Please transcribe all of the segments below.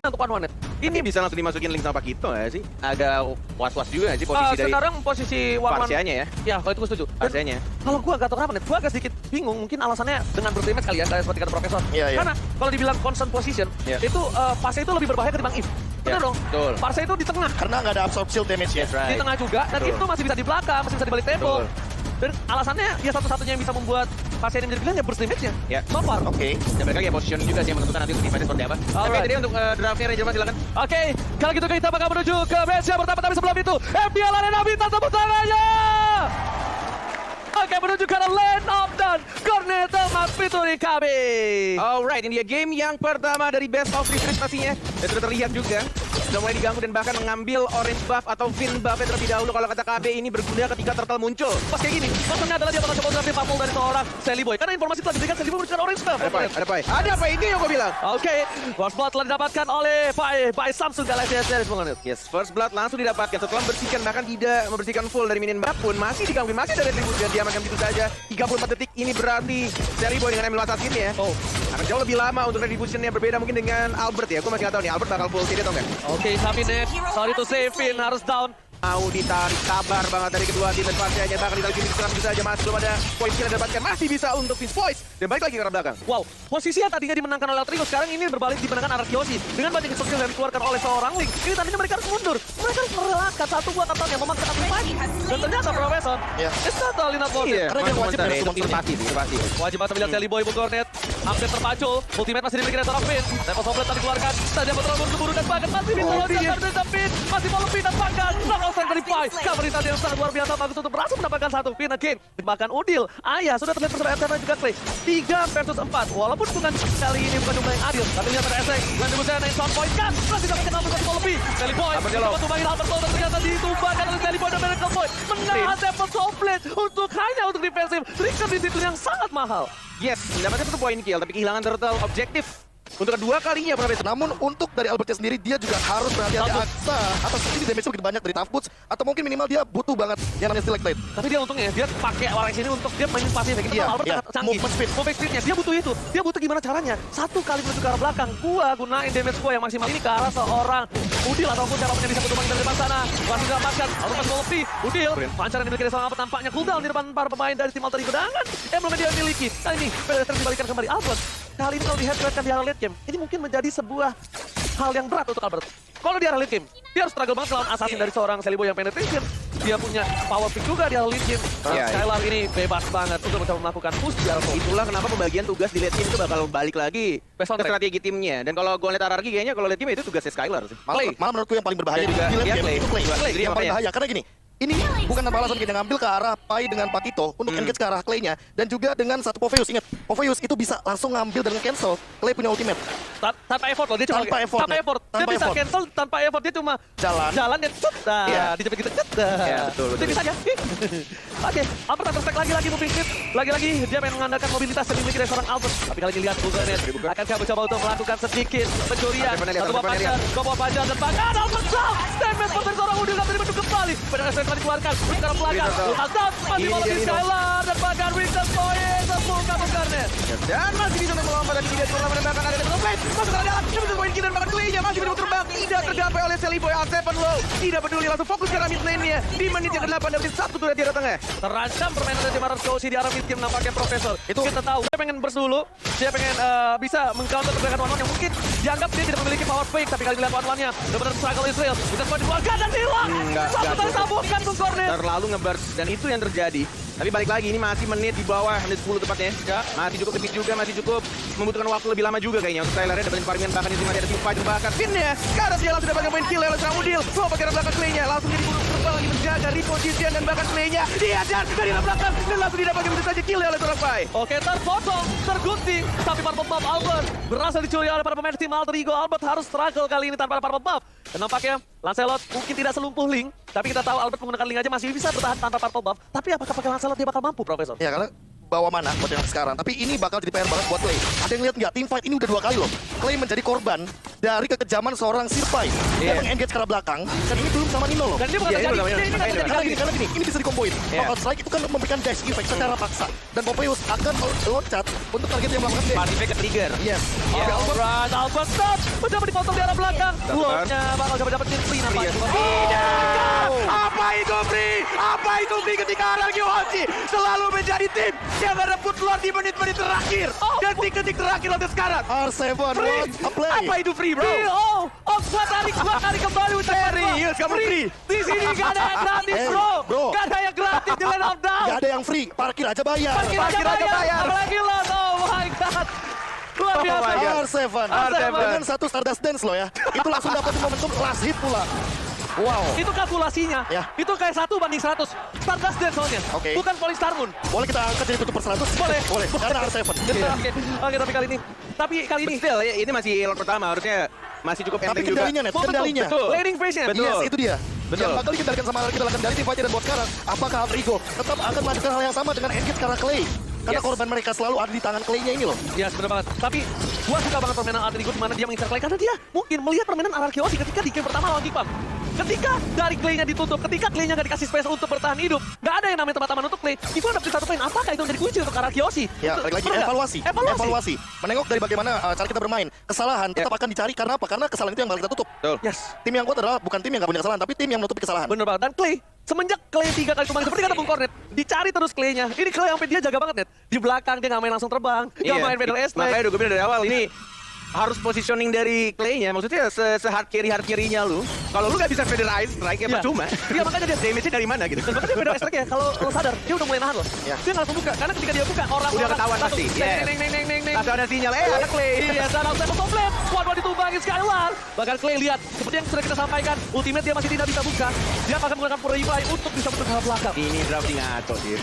untuk one-one. Ini bisa langsung dimasukin link sama Pakito ya sih? Agak was-was juga sih posisi dari Sekarang posisi one-one. Parsianya ya? Ya, kalau itu gue setuju. Dan Parsianya. kalau gue gak tau kenapa nih, gue agak sedikit bingung. Mungkin alasannya dengan bertimnya kali ya, kayak seperti kata Profesor. Iya, iya. Karena kalau dibilang constant position, Iya. itu Parse itu lebih berbahaya ketimbang If. Benar Iya, dong? betul. Parse itu di tengah. Karena nggak ada absorb shield damage ya. That's right. Di tengah juga, dan Betul. If tuh masih bisa di belakang, masih bisa di balik tembok. Betul. Dan alasannya, ya satu-satunya yang bisa membuat Parse ini menjadi pilihan ya burst damage-nya. Ya. So far. Oke. Dan mereka ya positioning juga sih yang menentukan nanti untuk defense seperti apa. Tapi Alright. tadi untuk draftnya Ranger Mas silakan. Oke, kalau gitu kita bakal menuju ke match yang pertama, tapi sebelum itu FPL Arena Bintang tepuk tangannya. Oke, menuju ke Land of Dawn, Cornetto Mas Fituri kami. Alright, ini dia game yang pertama dari Best of Refresh pastinya. Dan sudah terlihat juga sudah mulai diganggu dan bahkan mengambil orange buff atau fin buff terlebih dahulu. Kalau kata KB ini berguna ketika turtle muncul. Pas kayak gini, maksudnya adalah dia bakal coba ngambil purple dari seorang Sally Boy. Karena informasi telah diberikan Sally Boy memberikan orange buff. Ada apa? Ada apa? Ada apa ini yang gue bilang? Oke, First Blood telah didapatkan oleh by Samsung Galaxy S-Series. Yes, first blood langsung didapatkan setelah membersihkan, bahkan tidak membersihkan full dari minion buff pun masih digangguin, masih ada retribusi dan diamankan begitu saja. 34 detik ini berarti Sally Boy dengan ambil assassin ya. Oh. Akan jauh lebih lama untuk retributionnya, berbeda mungkin dengan Albert ya. Gue masih nggak tahu nih Albert bakal full CD atau enggak. Oke, tapi next, sorry to say, Finn harus down. Mau ditarik, sabar banget dari kedua tim dan Parsianya, bahkan ditarik gimmick seram bisa aja, masih belum ada poin kill yang didapatkan, masih bisa untuk Fizz Voice dan balik lagi ke arah belakang. Wow, posisi yang tadinya dimenangkan oleh Trigo sekarang ini berbalik dimenangkan Arkeosi. Dengan banyak instruksi yang dikeluarkan oleh seorang Link, ini tadinya mereka harus mundur. Mereka harus merelakan satu buat atau yang memaksa satu fight. Dan ternyata Profesor, Iya. it's totally not worth it. Karena dia wajib dari harus itu pasti sih, pasti. Wajib banget melihat Sally Boy Cornet. Hampir terpacu, ultimate masih dimiliki oleh seorang Finn. Tempo Soblet tadi dikeluarkan, saja betul berburu dan bahkan masih bisa loncat dari Finn. Masih mau lebih dan bahkan langsung dari Pai. Cover yang sangat luar biasa bagus untuk berhasil mendapatkan satu Finn again. Bahkan Udil, Ayah sudah terlihat bersama RT dan juga Clay. 3 versus 4. Walaupun bukan kali ini bukan jumlah yang adil, tapi lihat ada SX dan juga naik sound point kan. Masih sampai kenal satu gol lebih. Sally Boy mencoba tumbangin Albert Bow dan ternyata ditumbangkan oleh Sally Boy dan Miracle Boy. Menahan Tempo Soblet untuk hanya untuk defensif. Trigger di situ yang sangat mahal. Yes, mendapatkan satu poin kill, tapi kehilangan turtle objektif untuk kedua kalinya Profesor. Namun untuk dari Albertnya sendiri, dia juga harus berhati-hati aksa atas ini damage begitu banyak dari Tough Boots, atau mungkin minimal dia butuh banget yang namanya Stalactite. Tapi dia untungnya dia pakai orang sini untuk dia mainin pasif kayak gitu. Iya, Albert iya. sangat canggih. Movement speednya dia butuh itu. Dia butuh gimana caranya? Satu kali menuju ke arah belakang, gua gunain damage gua yang maksimal ini ke arah seorang Udil ataupun siapapun yang bisa bertumbang dari depan sana. Masih dapatkan Albert mau lebih. Udil, pancaran yang dimiliki oleh seorang Albert tampaknya cooldown di depan para pemain dari tim Alter Ego. Dengan emblem yang dia miliki. Kali ini pedestrian dibalikan kembali Albert. Kali ini kalau di head-to-headkan di arah late game, ini mungkin menjadi sebuah hal yang berat untuk Albert. Kalau di arah late game, dia harus struggle banget lawan assassin dari seorang Sally Boy yang penetration. Dia punya power pick juga di arah late game. Iya, Skylar ini bebas banget untuk mencoba melakukan push di arah top. Itulah kenapa pembagian tugas di late game itu bakal balik lagi Best on ke track. strategi timnya. Dan kalau gue lihat RRQ kayaknya kalau late game itu tugasnya Skylar sih. Malah menurutku yang paling berbahaya Dan juga di late dia game Clay. itu Clay. Clay. Clay Jadi yang paling apa ya? bahaya, karena gini, ini bukan tanpa alasan kita ngambil ke arah Pai dengan Pakito untuk engage ke arah Clay-nya, dan juga dengan satu Poveus. Ingat, Poveus itu bisa langsung ngambil dan cancel Clay punya ultimate. Tanpa effort loh, dia cuma Tanpa effort, tanpa effort. Dia tanpa bisa effort. cancel tanpa effort, dia cuma Jalan. dan cut. Nah, Iya. di jepit gitu cut. Nah. Iya, betul, Itu betul. bisa aja. Oke, Albert akan lagi moving speed. Lagi-lagi dia pengen mengandalkan mobilitas yang dimiliki dari seorang Albert. Tapi kali ini lihat Bulganet akankah mencoba untuk melakukan sedikit pencurian. Satu buah panjang, dua buah panjang dan bahkan Albert down. Damage dari seorang Udil tapi dibentuk kembali. Padahal SN telah dikeluarkan. Sekarang belakang. Lukas down. Masih mau lebih Skylar dan bahkan Winter Point terbuka Bulganet. Dan masih bisa untuk melompat dan tidak cuma menembakkan ada Tempo Soblet. Masuk ke dalam, bisa poin kill dan bahkan Clay-nya masih belum terbang. Tidak tergapai oleh Sally Boy. Al7 low. Tidak peduli, langsung fokus ke arah mid lane-nya. Di menit yang ke-8 dapetin satu turret di arah tengah. Terancam permainan dari tim Arkeosi di arah mid game nampaknya Profesor. Itu kita tahu. Dia pengen burst dulu. Dia pengen bisa meng-counter pergerakan one-one yang mungkin dianggap dia tidak memiliki power fake. Tapi kali melihat one-one-nya, benar-benar struggle Israel. Bisa semua dikeluarkan dan hilang. Satu kali tabuhkan Bung Cornet. Terlalu ngeburst dan itu yang terjadi. Tapi balik lagi ini masih menit di bawah, menit 10 tepatnya. Ya. Masih cukup tipis juga, masih cukup membutuhkan waktu lebih lama juga kayaknya untuk Skylar-nya dapetin farmingan, bahkan di sini masih ada team fight bahkan Finn-nya. Karena dia langsung dapatkan poin kill oleh seorang Udil. Mau pakai arah belakang Clay-nya, langsung jadi buruk terbang lagi menjaga reposition dan bahkan Clay-nya dihajar dari arah belakang dan langsung didapatkan begitu saja kill oleh seorang Pai. Oke, terpotong, tergunting. Tapi Purple Buff Albert berhasil dicuri oleh para pemain tim Alter Ego. Albert harus struggle kali ini tanpa Purple Buff. Dan nampaknya Lancelot mungkin tidak selumpuh Link. Tapi kita tahu Albert menggunakan Link aja masih bisa bertahan tanpa Purple Buff. Tapi apakah pakai Lancelot dia bakal mampu, Profesor? Ya, karena bawa mana buat yang sekarang. Tapi ini bakal jadi PR banget buat Clay. Ada yang lihat nggak? Team fight ini udah 2 kali loh. Clay menjadi korban dari kekejaman seorang Sirpai. Dia meng-engage ke arah belakang, dan ini belum sama Nino loh. Dan dia bukan Iya, ini terjadi. belum sama Nino. Ini nggak terjadi lagi. Karena gini, ini bisa dikomboin. Knockout strike itu kan memberikan dash effect secara paksa. Dan Popeyus akan loncat untuk target yang melakukan dash. Party ke trigger. Yes. Oke, Alright, Albert stop. Mencoba dipotong di arah belakang. Lordnya bakal coba dapetin free nampaknya. Tidak! Apa itu free? Apa itu free ketika Araki Hoshi selalu menjadi tim yang merebut Lord di menit-menit terakhir. Detik-detik terakhir sampai sekarang. R7 what a play. Apa itu free, bro? Gua tarik kembali with Serius, kamu free? Di sini gak ada yang gratis, Hey, bro. bro. Gak ada yang gratis di Land of Down. Gak ada yang free, parkir aja bayar. Parkir aja Parkir aja bayar. Apalagi Land, oh my god. Luar Oh biasa. my God. R7 dengan satu Stardust Dance loh ya. Itu langsung dapat momentum last hit pula. Wow. Itu kalkulasinya. Ya. Itu kayak 1 banding 100. Stardust Dance soalnya. Oke. Bukan Polystar Moon. Boleh kita angkat jadi tutup per 100? Boleh. Boleh. Karena R7. Oke, tapi kali ini. But still, ini masih Lord pertama, harusnya masih cukup Tapi enteng juga. kendalinya, Net. Betul, Kendalinya. betul. Landing phase-nya. Betul. Yes, itu dia. Betul. Yang bakal dikendalikan sama kita lakukan dari tim fighter dan buat sekarang. Apakah Altrigo tetap akan melakukan hal yang sama dengan engage karena Clay? Karena Yes. korban mereka selalu ada di tangan Clay-nya ini loh. Ya, bener banget. Tapi gua suka banget permainan Altrigo di mana dia mengincar Clay karena dia mungkin melihat permainan Ararkiosi ketika di game pertama lawan Gipam. Ketika dari Clay-nya ditutup, ketika Clay-nya nggak dikasih space untuk bertahan hidup, nggak ada yang namanya tempat aman untuk Clay. Itu dapat 1 poin. Apakah itu menjadi kunci untuk Ararkiosi? Ya, balik lagi evaluasi. Evaluasi. Menengok dari bagaimana cara kita bermain. Kesalahan tetap akan dicari karena apa? Karena kesalahan itu yang bakal kita tutup. Betul. Yes. Tim yang kuat adalah bukan tim yang gak punya kesalahan, tapi tim yang menutupi kesalahan. Bener banget. Dan Clay, semenjak Clay 3 kali kembali seperti kata Bung Kornet, dicari terus Clay-nya. Ini Clay sampai dia jaga banget, Net. Di belakang dia nggak main langsung terbang, nggak main pedal S. Makanya udah gue bilang dari awal, ini harus positioning dari Clay-nya. Maksudnya se-hard carry-nya lu. Kalau lu gak bisa feather ice strike, ya Iya. percuma. Iya, makanya dia Damage-nya dari mana gitu. Dan bahkan dia pedal S ya, kalau lo sadar, dia udah mulai nahan loh. Iya. Dia nggak langsung buka, karena ketika dia buka, orang Udah ketahuan pasti. Yes. Neng. Langsung ada sinyal, ada Clay. Iya, dan langsung ke komplit. Waduh, ditumbangin Skylar. Bahkan Clay lihat, seperti yang sudah kita sampaikan, ultimate dia masih tidak bisa buka. Dia akan menggunakan pura replay untuk bisa menutup ke belakang. Ini drafting ngaco sih.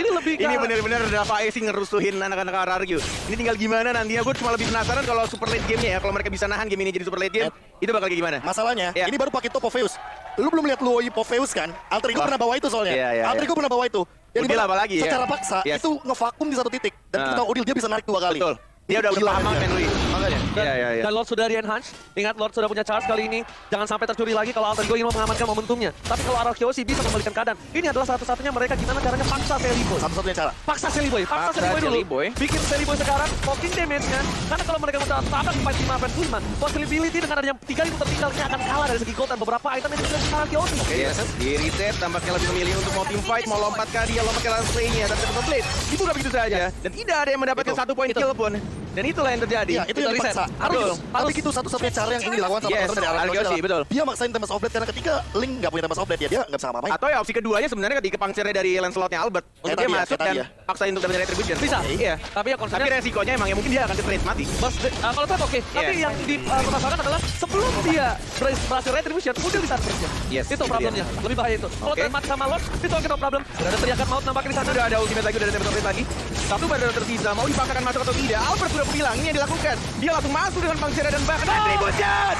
Ini lebih ke Ini bener-bener Dava sih ngerusuhin anak-anak RRQ. Ini tinggal gimana nantinya, gue cuma lebih penasaran kalau super late game-nya ya. Kalau mereka bisa nahan game ini jadi super late game, itu bakal kayak gimana? Masalahnya, Ya. ini baru pakai Popeyus. Lu belum lihat Luoi Popeyus kan? Altrigo Oh. pernah bawa itu soalnya. Iya. Altrigo pernah bawa itu. Yang Udil dimana apalagi ya? secara paksa, Yes. itu ngevakum di satu titik. Dan kita tahu Udil dia bisa narik 2 kali. Betul. Dia udah Gila paham dia. kan Lui. Makanya. Iya. Dan Lord sudah di-enhance. Ingat, Lord sudah punya charge kali ini. Jangan sampai tercuri lagi kalau Alter Ego ingin mengamankan momentumnya. Tapi kalau Ararkiosi bisa membalikan keadaan. Ini adalah satu-satunya mereka gimana caranya paksa Selly Boy. Satu-satunya cara. Paksa Selly Boy dulu. Selly Boy. Bikin Selly Boy sekarang poking damage-nya. Karena kalau mereka udah tahan fight 5 possibility dengan adanya 3.000 tertinggalnya akan kalah dari segi gold dan beberapa item yang diberikan Ararkiosi. Yes, di reset tampaknya lebih memilih untuk mau team fight, mau lompat ke dia, lompat ke lawan play-nya, tapi tetap complete. Dibuka begitu saja. Dan tidak ada yang mendapatkan 1 poin kill pun. Dan itulah yang terjadi. Iya, itu yang reset. dipaksa. Harus. Tapi itu satu-satunya cara yang ingin dilakukan sama Yes, teman-teman dari Ararkiosi Ararkiosi, adalah betul. dia maksain Tempest of Blade karena ketika Link nggak punya Tempest of Blade, ya dia nggak bisa ngapa-ngapain. Atau ya opsi keduanya sebenarnya ketika pangcernya dari Lancelot-nya Albert untuk dia tadi ya, masuk kayak dan tadi ya. paksain untuk dapat retribution. Bisa. Iya. Tapi ya Tapi konsepnya resikonya emang ya mungkin dia akan straight mati. kalau itu oke. Tapi yang dipermasalahkan adalah sebelum dia berhasil retribution, udah bisa terusnya. Yes, Itu itu problemnya. Lebih bahaya itu. Kalau Oke. dia mati sama Lord, itu oke no problem. Udah ada teriakan maut nampaknya di sana. Udah ada ultimate lagi, udah ada tempat lagi. Satu badan tersisa, mau dipaksakan masuk atau tidak. Albert sudah bilang ini yang dilakukan. Dia langsung masuk dengan pangcernya dan bahkan retribution.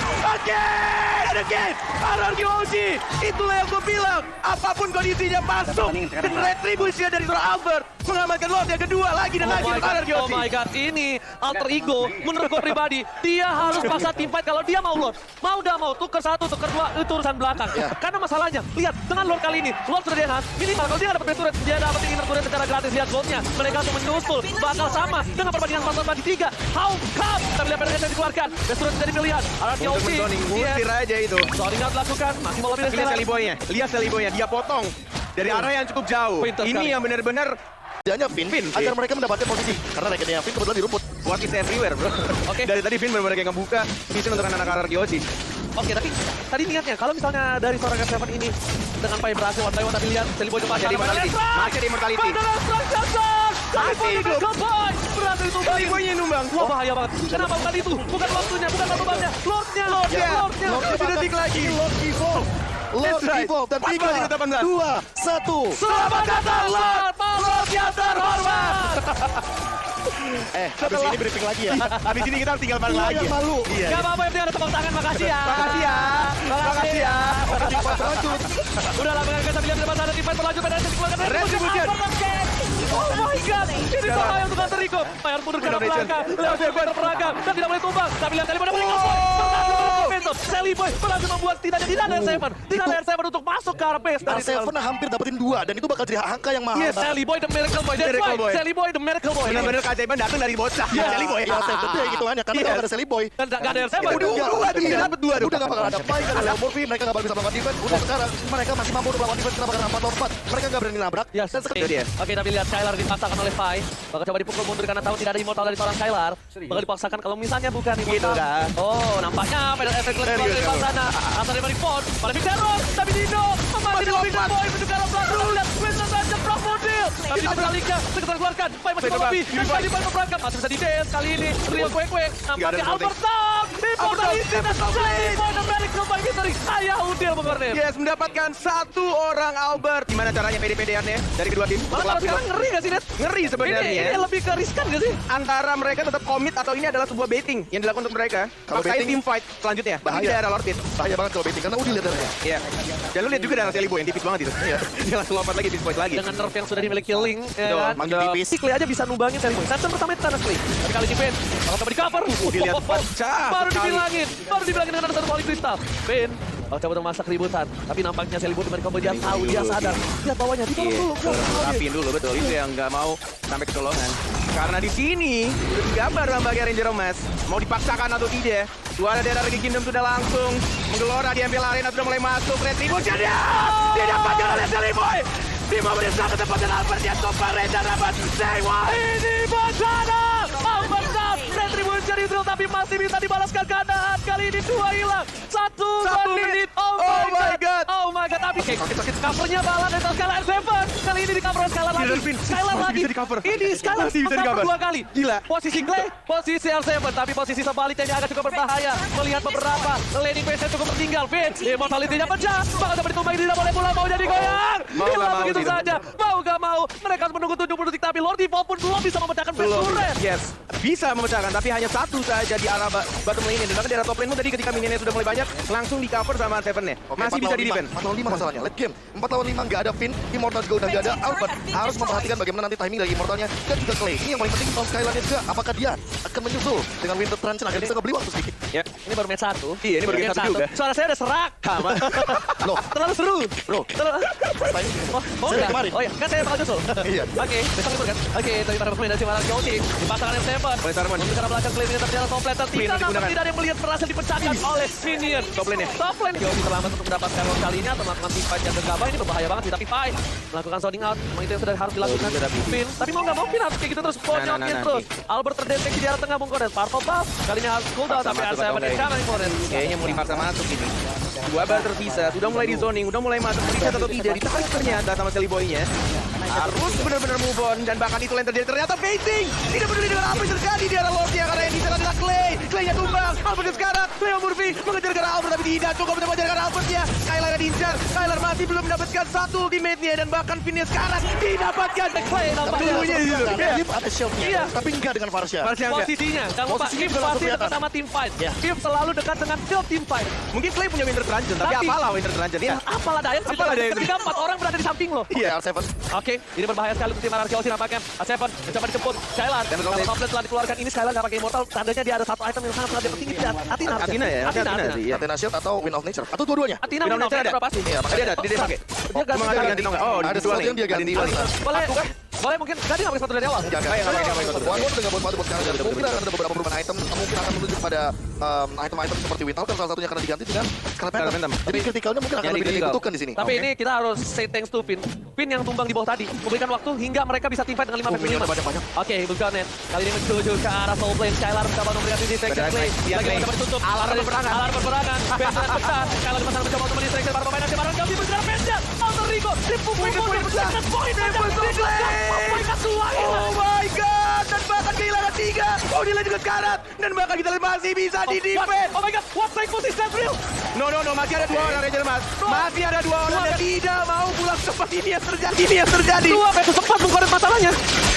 Again. Ararkiosi. Itulah yang gue bilang. Apapun kondisinya masuk. Dan retribution dari Sir Albert mengamankan Lord yang kedua lagi dan lagi untuk Oh Ararkiosi. my god, ini Alter Ego menurut gue pribadi, dia harus paksa team fight kalau dia mau Lord. Mau udah mau, tuker 1, tuker 2, itu urusan belakang. Karena masalahnya, lihat, dengan Lord kali ini, Lord sudah di-enhance, minimal kalau dia nggak dapat base turret, dia dapat inner turret secara gratis, lihat goldnya. Mereka untuk menyusul, bakal sama dengan perbandingan 4-3. How come? Kita lihat PDS yang dikeluarkan, base turret jadi pilihan. Untuk Ararkiosi, menzoning, ngusir aja itu. sorry nggak dilakukan, masih mau lebih dari Lihat Selly Boy-nya, lihat Selly Boy-nya, dia potong dari arah yang cukup jauh. Pintar Ini sekali. yang benar-benar Kerjanya Finn, agar mereka mendapatkan posisi. Karena rekennya Finn kebetulan di rumput. what is everywhere, bro. Oke. Dari tadi Finn benar-benar kayak ngebuka vision untuk anak-anak Ararkiosi. Oke, tapi tadi niatnya kalau misalnya dari seorang F7 ini dengan Pai berhasil one by one, tapi lihat Selly Boy depan Masih ada immortality. Masih ada immortality. Masih itu. Berhasil itu Selly Boy-nya numbang. Wah, bahaya banget. Kenapa bukan itu? Bukan waktunya, bukan waktunya. Lordnya. Masih detik lagi. Lord Evolve. Lord That's right. Evolve. Dan Pas 3, banget itu 18. 2, 1. Selamat datang Lord, Lord yang terhormat. Habis ini briefing lagi ya. Habis ini kita tinggal bareng Gua lagi. yang malu. Iya. Gak apa-apa, yang penting ada tepuk tangan. Makasih ya. Makasih ya. Makasih ya. Udah lah, kita lihat di depan sana, tim fight berlanjut, pada dikeluarkan Retribution. Oh my god, ini bahaya untuk Hunter Rico. Bayar mundur ke arah belakang, Leo Seven terperangkap dan tidak boleh tumbang. Tapi lihat kali mana balik Sally Boy berhasil membuat tidak ada Seven. Tidak ada Seven untuk masuk ke arah base. R7 hampir dapetin 2 dan itu bakal jadi angka yang mahal. Yes, Sally Boy the Miracle Boy. That's why Sally Boy the Miracle Boy. Benar-benar keajaiban datang dari bocah. Sally Boy. Ya, R7 itu ya hitungannya karena kalau nggak ada Sally Boy. Dan nggak ada Seven. Udah dapat 2. Udah nggak bakal ada fight kan Leo Murphy, mereka nggak bakal bisa melakukan defense. Udah sekarang mereka masih mampu untuk melakukan defense kenapa karena 4 lawan 4. Mereka nggak berani nabrak. Yes. Dan sekarang Oke, tapi lihat Skylar dipaksakan oleh Fai. Bakal coba dipukul mundur karena tahu tidak ada immortal dari seorang Skylar. Bakal dipaksakan kalau misalnya bukan immortal. Oh, nampaknya pedal efek dari sana. Asal dari Ford, pada Terror, tapi Dino memati di Big Boy menuju ke arah belakang dan Winston saja Bravo Deal. Tapi Metallica sekitar keluarkan. Fai masih lebih. Dan tadi Fai berangkat masih bisa di DS kali ini. Real Kue. Nampaknya Albert Sam. Immortality dan Sally Boy the Miracle Boy Victory. Ayah Udil Bogornet. Yes, mendapatkan 1 orang Albert. Gimana caranya pede-pedeannya dari kedua tim? Malah sekarang ngeri gak sih, Net? Ngeri sebenarnya. Ini lebih ke riskan gak sih? Antara mereka tetap komit atau ini adalah sebuah baiting yang dilakukan untuk mereka. Kalau Paksain baiting, team fight selanjutnya. bahaya. Di daerah Lord Pit. bahaya banget kalau betting karena udah lihat darahnya. Iya. Dan lu lihat juga darah Sally Boy yang tipis banget itu. Iya. Dia langsung lompat lagi tipis point lagi. Dengan nerf yang sudah dimiliki Link, ya Betul, kan? makin tipis. Si Clay aja bisa numbangin Sally Boy. Samson pertama itu Thanos Clay. Tapi kali ini Ben, kalau coba di cover. dilihat pecah Baru sekali. dibilangin dengan ada satu volley kristal. Ben, kalau coba untuk masak keributan. Tapi nampaknya Sally Boy dari combo dia tahu, dia sadar. Dia bawahnya, ditolong dulu. Rapiin dulu, betul. Itu yang nggak mau sampai kecolongan. Karena di sini udah digambar nampaknya Ranger Emas. Mau dipaksakan atau tidak. Suara daerah Regi Kingdom sudah langsung menggelora di MPL Arena, sudah mulai masuk. Retribution dia! Didapatkan oleh Sally Boy! 5 menit saat tepat dan Albert dia Super Ranger dapat sewa. Ini bencana! Albert Sam! Retribution Israel tapi masih bisa dibalaskan keadaan. Kali ini 2 hilang. 1 menit. Oh my god. Oh my god. Tapi sakit. Covernya balas dari Skylar R7. Kali ini di cover Skylar lagi. Skylar lagi. Ini Skylar masih bisa di cover. 2 kali. Gila. Posisi Clay, posisi R7. Tapi posisi sebaliknya ini agak cukup berbahaya. Melihat beberapa laning base cukup tertinggal. Vince, immortality-nya pecah. Bakal dapat ditumbangi, tidak boleh pulang. Mau jadi goyang. Hilang begitu saja. Mau gak mau. Mereka harus menunggu 70 detik. Tapi Lord Evil pun belum bisa memecahkan base turret. Yes, bisa memecahkan, tapi hanya 1 saja di arah bottom lane. Dan bahkan di arah top lane pun tadi ketika minionnya sudah mulai banyak, langsung di cover sama Seven-nya. Masih bisa di defend. 4 lawan 5 masalahnya. Late game. 4 lawan 5 nggak ada Finn. Immortal juga udah nggak ada. Albert harus memperhatikan bagaimana nanti timing dari Immortalnya dan juga Clay. Ini yang paling penting tahun Skyline-nya juga. Apakah dia akan menyusul dengan Winter Trance agar bisa ngebeli waktu sedikit? Ya, Ini baru match 1. Iya, ini baru game 1 juga. Suara saya ada serak. Loh, Terlalu seru. bro. Oh Saya enggak? kemarin. Oh iya, kan saya bakal nyusul. Iya. Oke, besok libur kan? Oke, tapi para pemain dari Simaran Jauti dipasangkan M7. Oleh Sarmon. Untuk karena belakang Clay ini ternyata komplit. Clean Tidak digunakan. namun tidak ada yang melihat berhasil dipecahkan oleh Minion. Top lane-nya. Top lane. Jauti terlambat untuk mendapatkan lawan kali ini atau melakukan team fight yang gegabah ini berbahaya banget sih. Tapi Pai melakukan zoning out. Memang itu yang sudah harus dilakukan. Finn, tapi mau nggak mau Finn harus kayak gitu terus. Ponyotnya terus. Albert terdeteksi di arah tengah Bungkoden. Purple buff. Kali ini harus cooldown tapi masuk R7 atau enggak kanan Bungkoden. Kayaknya mau dipaksa masuk ini. 2 bar terpisah, sudah mulai di zoning, udah mulai masuk, dilihat atau tidak, ditarik ternyata sama Sally Boy-nya. Harus benar-benar move on, dan bahkan itu yang terjadi ternyata baiting. Tidak peduli dengan apa yang terjadi di arah Lord-nya, karena yang diserang adalah Clay. Clay-nya tumbang, Albert sekarang, Leo Murphy mengejar ke arah Albert, tapi tidak cukup untuk mengejar ke arah Albert-nya. Skylar diincar, Skylar masih belum mendapatkan 1 ultimate-nya, dan bahkan Phineas sekarang didapatkan. Clay nampaknya. Giv ada shield-nya, Iya. tapi enggak dengan Varsha. Posisinya, jangan lupa Posisinya Giv juga langsung pasti dekat kelihatan. sama team fight. Giv selalu dekat dengan field team fight. Mungkin Clay punya Winter Truncheon, tapi Tapi- apalah Winter Truncheon ya. Apalah Dayan, Apalah Dayan. ketika 4 orang berada di samping lo. Iya, R7. Oke, ini berbahaya sekali untuk tim RRQ nampaknya. A7 mencoba dijemput. Skylar, Dan kalau Rocket. komplit telah dikeluarkan, ini Skylar nggak pakai immortal. Tandanya dia ada 1 item yang sangat penting. Ini Athena. Athena ya? Athena sih, iya. Athena Shield atau Wind of Nature atau dua-duanya. Athena Winner Winner Nature ada? berapa sih? Iya, Tadi ada, dia pakai. Dia ganti. Mengangkat ganti tongkat. Oh, Ada sesuatu yang dia ganti. Boleh mungkin ganti nggak pakai sepatu dari awal. Enggak, Kayak nggak pakai sepatu. One More dengan buat sekarang. Mungkin akan ada beberapa perubahan item, mungkin akan menuju pada item-item seperti Wind Talker, salah satunya akan diganti dengan Scarlet Scarlet Phantom. Phantom. Jadi kritikalnya mungkin akan Jadi lebih critical. dibutuhkan di sini. Tapi Oke. ini kita harus say thanks to Finn. Finn yang tumbang di bawah tadi, memberikan waktu hingga mereka bisa team fight dengan 5 Oh, versus 5. banyak-banyak. Oke, Bukanet. Kali ini menuju ke arah soul plane. Skylar mencoba memberikan sisi section Benar, play. iya, Lagi Clay. mencoba ditutup. Alarm berperangan. Alarm berperangan. Benson pecah. Skylar dipasang mencoba untuk mendistraction para pemain. Simaran Jauti bergerak Benson. Alter Rico. Dipukul. Triple point. Oh my god, dan bahkan kehilangan 3. Oh, dia juga karat, dan bahkan kita lihat masih bisa di defend. Oh my god, what cycle is that real? No, masih ada 2 orang Ranger Mas. Masih ada 2 orang yang tidak mau pulang cepat. Ini yang terjadi. 2 versus 4 Bungkodet masalahnya.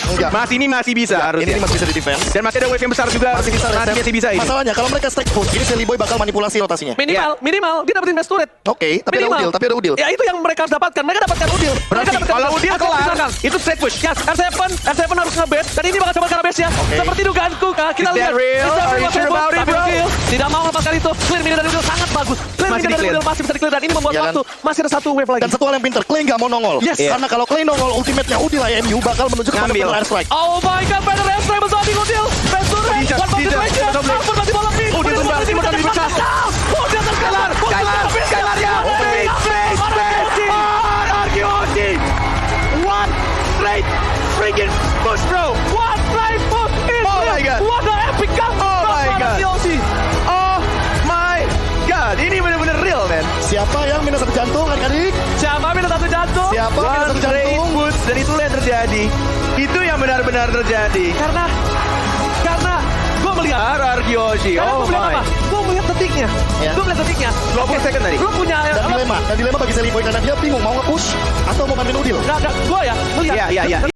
Enggak. Ini masih bisa harusnya. Ini masih bisa di defense. Dan masih ada wave yang besar juga. Masih bisa reset. Masih bisa ini. Masalahnya kalau mereka stack push, ini Silly Boy bakal manipulasi rotasinya. Minimal dia dapetin best turret. Oke, tapi ada Udil. Ya itu yang mereka harus dapatkan. Mereka dapatkan Udil. Berarti kalau Udil kelar, itu straight push. Yes, R7 harus nge-bait dan ini bakal coba karena base-nya. Seperti dugaanku, kita Is that lihat. real? Are you sure about it, Tapi bro? Udil tidak mau melepaskan itu. Clear mid dari Udil sangat bagus. Clear Masih mid dari di-clear. Udil masih bisa di-clear dan ini membuat Ya kan? waktu. Masih ada satu wave lagi. Dan satu hal yang pintar, Clay nggak mau nongol. Yes. Karena kalau Clay nongol, ultimate-nya Udil IMU bakal menuju ke Ngambil. Final Airstrike. Oh my god, Banner Airstrike bersama Udil. Best turret. Tidak, One tidak. motivation. Double. Ampun masih bola pin. Udil kembali, Udil dipecah. Udil terkelar. Skylar ya. Arkeologi. One straight freaking push, bro. What right foot is Oh my god. What an epic comeback Oh my from god. Yoshi. Oh my god, ini benar-benar real, man. Siapa yang minus satu jantung adik-adik? Siapa minta satu jantung? Siapa minus One satu straight jantung? push, dan itulah yang terjadi. Itu yang benar-benar terjadi. Karena gue melihat. Arkeologi. Karena Oh gue melihat my. apa? Gue melihat detiknya. Ya. Gue melihat detiknya. 20 second tadi. Gue punya Dan dilema bagi Silly Boy karena dia bingung mau nge-push atau mau bantuin Udil. Gue ya melihat. Iya.